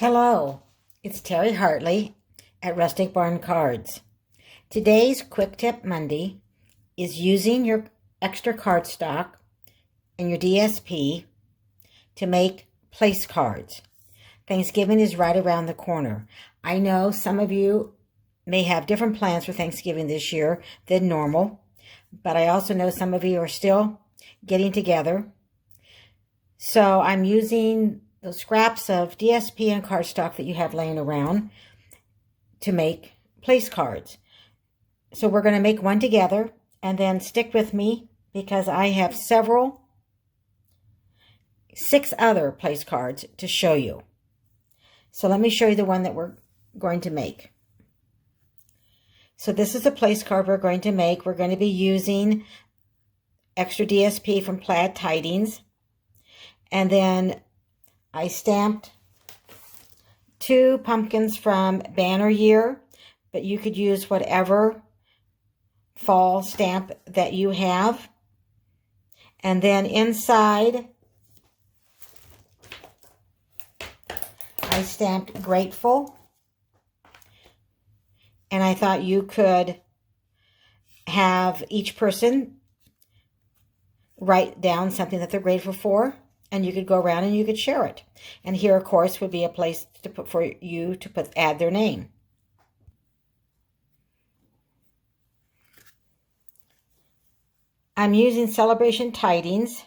Hello, it's Terry Hartley at Rustic Barn Cards. Today's Quick Tip Monday is using your extra cardstock and your DSP to make place cards. Thanksgiving is right around the corner. I know some of you may have different plans for Thanksgiving this year than normal, but I also know some of you are still getting together. So I'm using those scraps of DSP and cardstock that you have laying around to make place cards. So we're going to make one together, and then stick with me because I have six other place cards to show you. So let me show you the one that we're going to make. So this is the place card we're going to make. We're going to be using extra DSP from Tidings. And then I stamped 2 pumpkins from Banner Year, but you could use whatever fall stamp that you have. And then inside, I stamped Grateful. And I thought you could have each person write down something that they're grateful for. And you could go around and you could share it. And here, of course, would be a place to put for you to add their name. I'm using Celebration Tidings,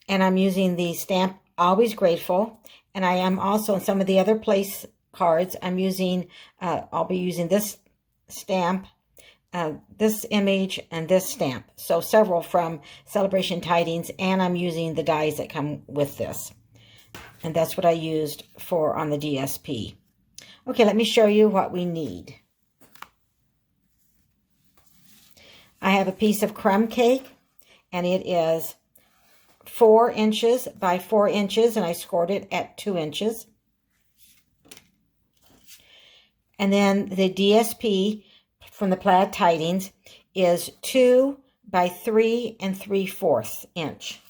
and I'm using the stamp Always Grateful. And I am also in some of the other place cards. I'm using. I'll be using this stamp, this image, and this stamp. So several from Celebration Tidings, and I'm using the dies that come with this. And that's what I used for on the DSP. Okay, let me show you what we need. I have a piece of crumb cake, and it is 4 inches by 4 inches, and I scored it at 2 inches. And then the DSP from the Plaid Tidings is 2 by 3 3/4 inch.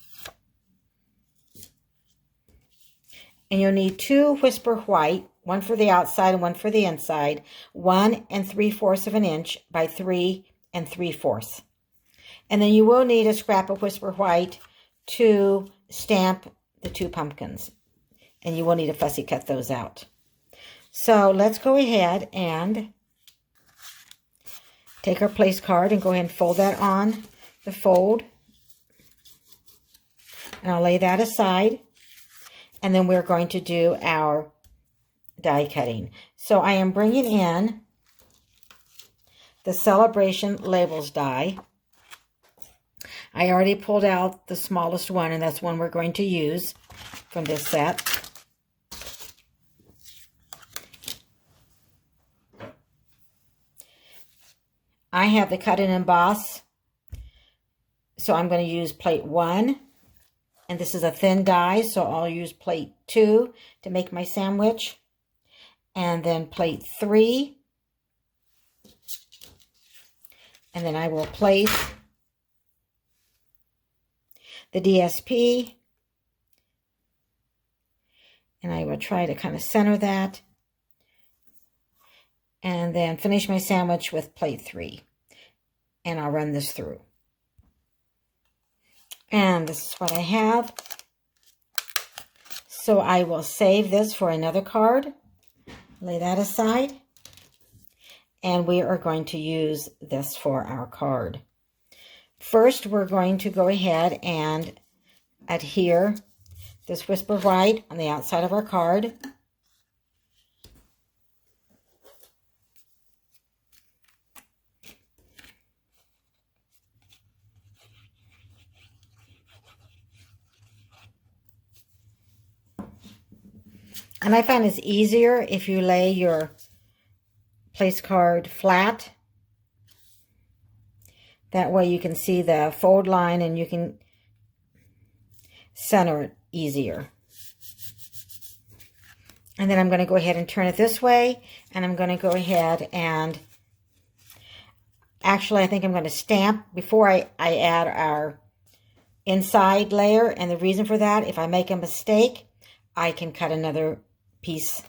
And you'll need 2 Whisper White, one for the outside and one for the inside, 1 3/4 inch by 3 3/4. And then you will need a scrap of Whisper White to stamp the 2 pumpkins. And you will need to fussy cut those out. So let's go ahead and take our place card and go ahead and fold that on the fold. And I'll lay that aside. And then we're going to do our die cutting. So I am bringing in the Celebration Labels die. I already pulled out the smallest one, and that's one we're going to use from this set. I have the cut and emboss, so I'm going to use plate 1, and this is a thin die, so I'll use plate 2 to make my sandwich, and then plate 3, and then I will place the DSP, and I will try to kind of center that. And then finish my sandwich with plate 3. And I'll run this through. And this is what I have. So I will save this for another card. Lay that aside. And we are going to use this for our card. First, we're going to go ahead and adhere this Whisper White on the outside of our card. And I find it's easier if you lay your place card flat. That way you can see the fold line and you can center it easier. And then I'm going to go ahead and turn it this way. And I'm going to go ahead and actually I think I'm going to stamp before I add our inside layer. And the reason for that, if I make a mistake, I can cut another piece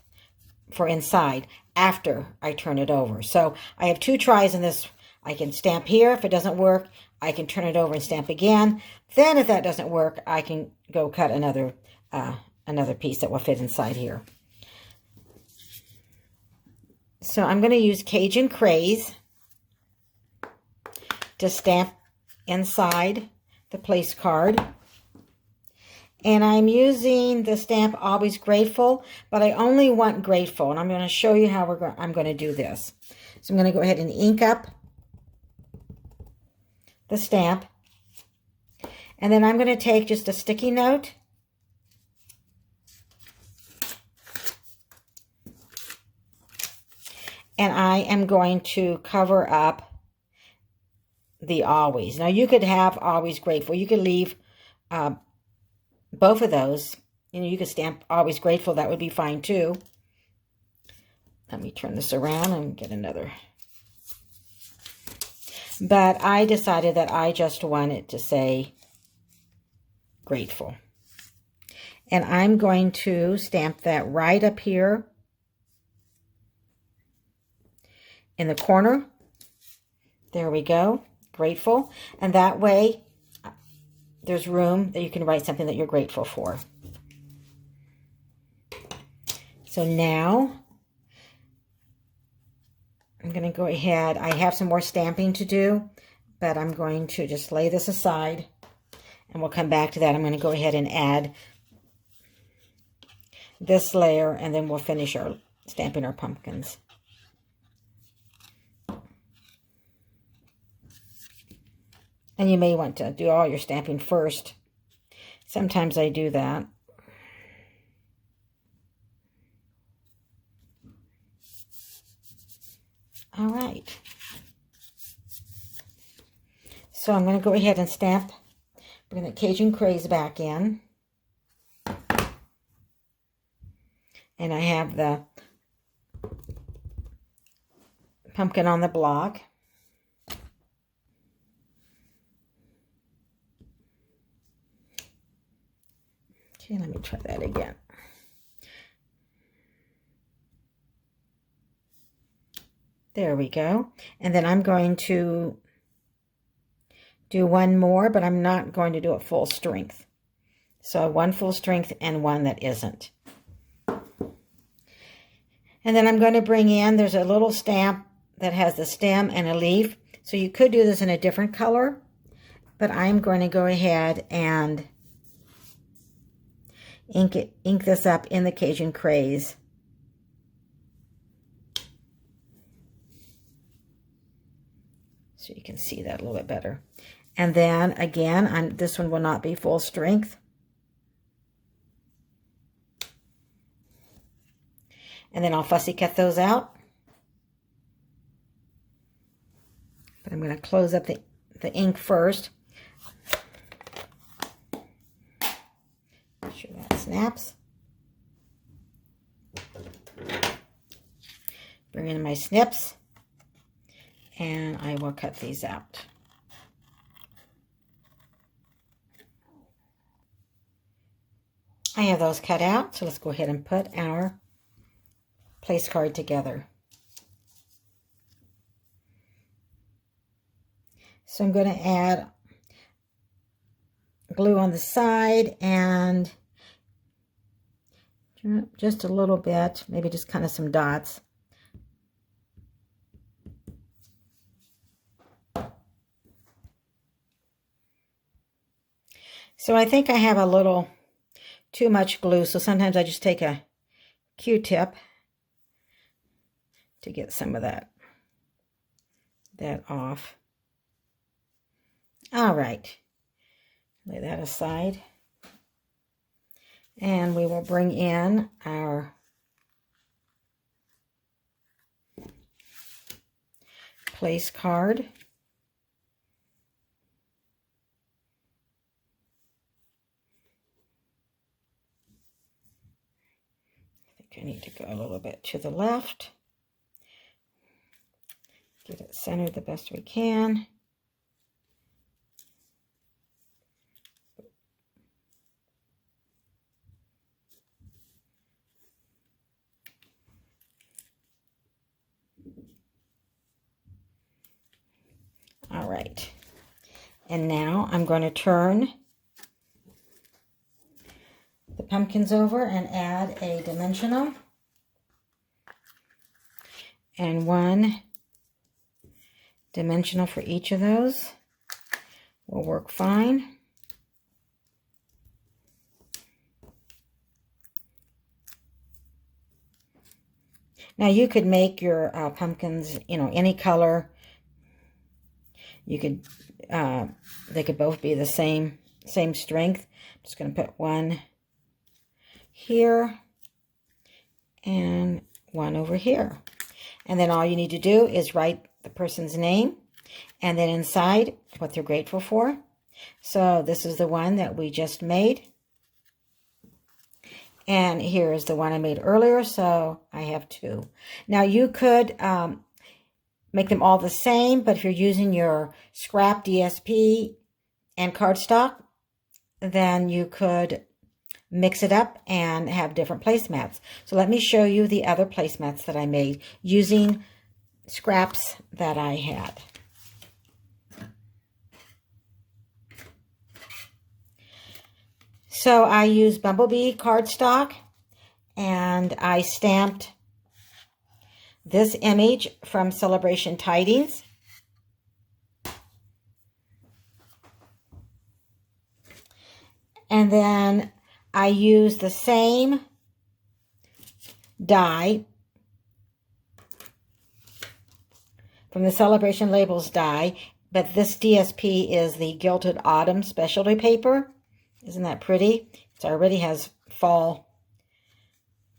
for inside after I turn it over. So I have 2 tries in this. I can stamp here. If it doesn't work, I can turn it over and stamp again. Then if that doesn't work, I can go cut another piece that will fit inside here. So I'm going to use Cajun Craze to stamp inside the place card. And I'm using the stamp Always Grateful, but I only want grateful. And I'm going to show you how I'm going to do this. So I'm going to go ahead and ink up the stamp. And then I'm going to take just a sticky note. And I am going to cover up the Always. Now, you could have Always Grateful. You could leave both of those. You could stamp Always Grateful. That would be fine, too. Let me turn this around and get another. But I decided that I just wanted to say grateful. And I'm going to stamp that right up here in the corner. There we go. Grateful. And that way there's room that you can write something that you're grateful for. So now I'm going to go ahead. I have some more stamping to do, but I'm going to just lay this aside and we'll come back to that. I'm going to go ahead and add this layer and then we'll finish our stamping our pumpkins. And you may want to do all your stamping first. Sometimes I do that. All right. So I'm going to go ahead and stamp. Bring the Cajun Craze back in. And I have the pumpkin on the block. Okay, let me try that again. There we go. And then I'm going to do one more, but I'm not going to do it full strength. So one full strength and one that isn't. And then I'm going to bring in, there's a little stamp that has the stem and a leaf. So you could do this in a different color, but I'm going to go ahead and ink this up in the Cajun Craze. So you can see that a little bit better. And then again, this one will not be full strength. And then I'll fussy cut those out. But I'm going to close up the ink first. Make sure that snaps. Bring in my snips. And I will cut these out. I have those cut out, so let's go ahead and put our place card together. So I'm going to add glue on the side and just a little bit, maybe just kind of some dots. So I think I have a little too much glue, so sometimes I just take a Q-tip to get some of that off. All right, lay that aside. And we will bring in our place card. I need to go a little bit to the left. Get it centered the best we can. right. And now I'm going to turn the pumpkins over and add a dimensional. And one dimensional for each of those will work fine. Now you could make your pumpkins, any color. You could, they could both be the same strength. I'm just going to put one here and one over here. And then all you need to do is write the person's name and then inside what they're grateful for. So this is the one that we just made. And here's the one I made earlier, so I have two. Now you could make them all the same, but if you're using your scrap DSP and cardstock, then you could mix it up and have different placemats. So let me show you the other placemats that I made using scraps that I had. So I used Bumblebee cardstock and I stamped this image from Celebration Tidings. And then I used the same die from the Celebration Labels die, but this DSP is the Gilded Autumn specialty paper. Isn't that pretty? It already has fall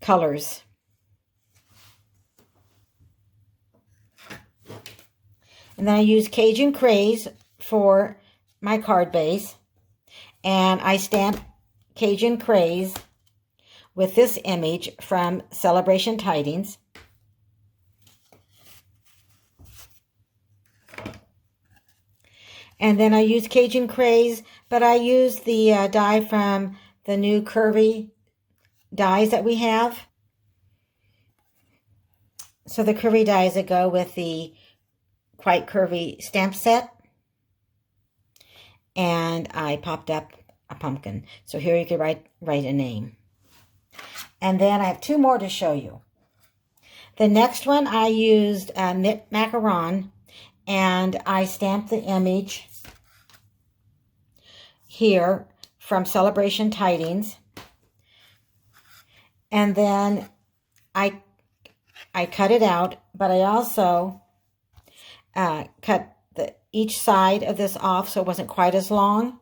colors. And then I used Cajun Craze for my card base. And I stamped Cajun Craze with this image from Celebration Tidings. And then I used Cajun Craze, but I used the die from the new curvy dies that we have. So the curvy dies that go with the quite curvy stamp set. And I popped up a pumpkin. So here you could write a name. And then I have two more to show you. The next one I used knit macaron, and I stamped the image here from Celebration Tidings. And then I cut it out, but I also cut each side of this off so it wasn't quite as long.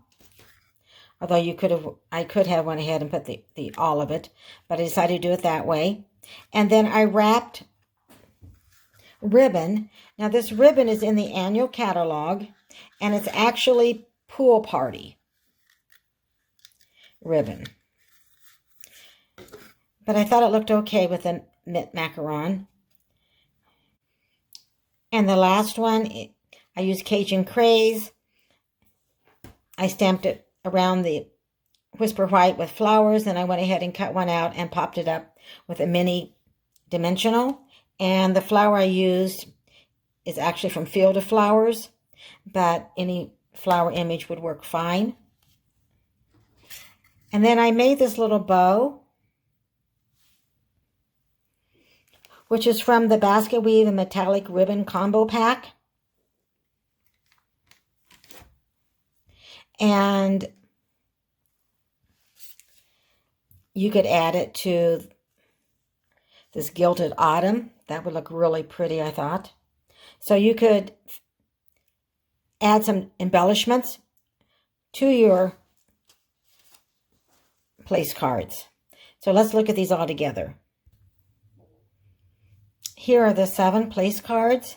Although I could have went ahead and put the all of it, but I decided to do it that way. And then I wrapped ribbon. Now this ribbon is in the annual catalog, and it's actually pool party ribbon. But I thought it looked okay with the knit macaron. And the last one, I used Cajun Craze. I stamped it around the Whisper White with flowers, and I went ahead and cut one out and popped it up with a mini dimensional. And the flower I used is actually from Field of Flowers, but any flower image would work fine. And then I made this little bow, which is from the Basket Weave and Metallic Ribbon Combo Pack. And you could add it to this Gilded Autumn. That would look really pretty, I thought. So you could add some embellishments to your place cards. So let's look at these all together. Here are the 7 place cards,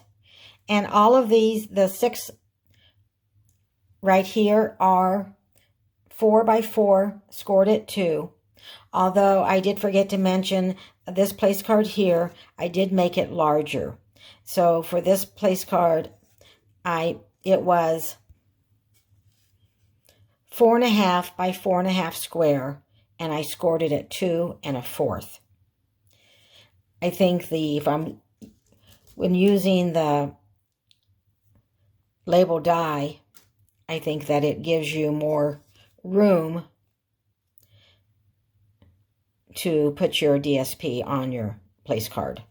and all of these, the 6 right here, are 4x4 scored at 2. Although I did forget to mention this place card here, I did make it larger. So for this place card, it was 4.5 by 4.5 square, and I scored it at 2 1/4. I think when using the label die, I think that it gives you more room to put your DSP on your place card.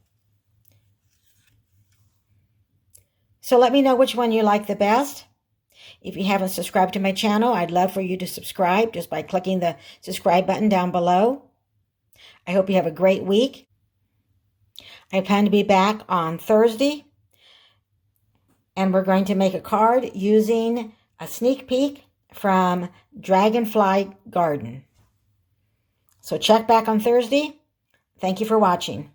So let me know which one you like the best. If you haven't subscribed to my channel, I'd love for you to subscribe just by clicking the subscribe button down below. I hope you have a great week. I plan to be back on Thursday, and we're going to make a card using a sneak peek from Dragonfly Garden. So check back on Thursday. Thank you for watching.